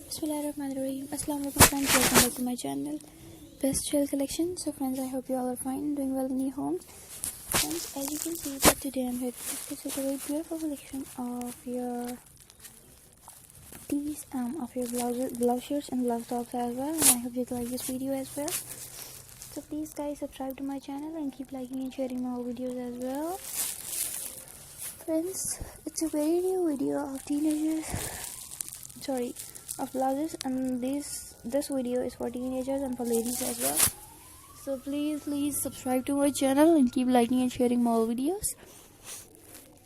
Bismillahirrahmanirrahim. Assalamualaikum friends, welcome back to my channel Best Chill Collection. So friends, I hope you all are fine, doing well in your homes. Friends, as you can see that today I'm here to discuss a very beautiful collection of your tees, of your blouse shirts and blouse tops as well, and I hope you like this video as well. So please guys, subscribe to my channel and keep liking and sharing my videos as well. Friends, it's a very new video of of blouses, and this video is for teenagers and for ladies as well. So please subscribe to my channel and keep liking and sharing more videos,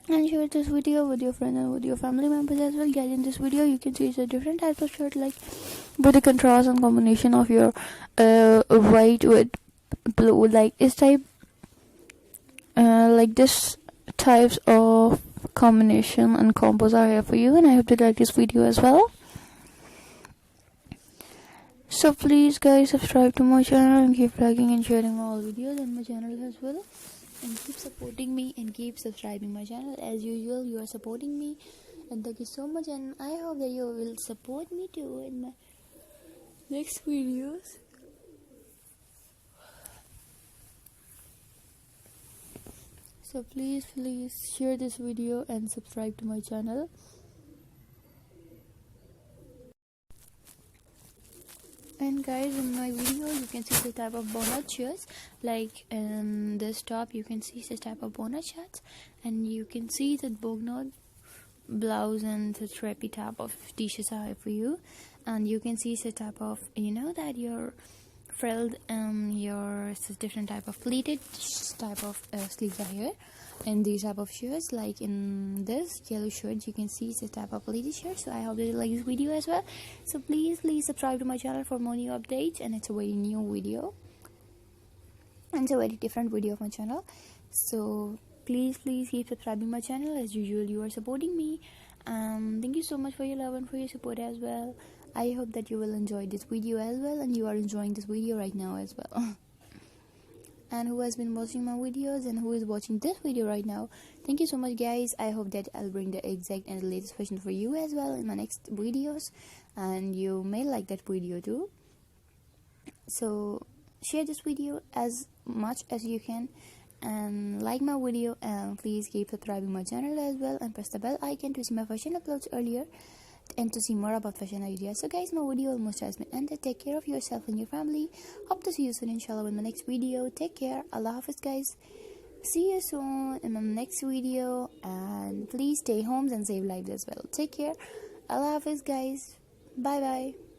and share this video with your friends and with your family members as well. Guys, in this video you can see it's a different type of shirt, like with the contrast and combination of your white with blue, like this type, like this types of combination and combos are here for you, and I hope you like this video as well. So please guys, subscribe to my channel and keep liking and sharing all videos on my channel as well, and keep supporting me and keep subscribing my channel. As usual, you are supporting me, and thank you so much, and I hope that you will support me too in my next videos. So please share this video and subscribe to my channel. And guys, in my video you can see the type of bonnet shirts, like in this top you can see this type of bonnet shirts, and you can see the bognod blouse and the strappy type of t-shirts are here for you, and you can see the type of, that your frilled your different type of pleated type of sleeves are here, and these type of shirts, like in this yellow shirt you can see the type of pleated shirt. So I hope you like this video as well. So please subscribe to my channel for more new updates, and it's a very new video and it's a very different video of my channel. So please keep subscribing my channel. As usual, you are supporting me. Thank you so much for your love and for your support as well. I hope that you will enjoy this video as well, and you are enjoying this video right now as well. And who has been watching my videos and who is watching this video right now, thank you so much guys. I hope that I'll bring the exact and the latest fashion for you as well in my next videos, and you may like that video too. So share this video as much as you can, and like my video, and please keep subscribing my channel as well, and press the bell icon to see my fashion uploads earlier and to see more about fashion ideas. So guys, my video almost has been ended. Take care of yourself and your family. Hope to see you soon inshallah in my next video. Take care. Allah Hafiz guys. See you soon in my next video, and please stay home and save lives as well. Take care. Allah Hafiz guys. Bye bye.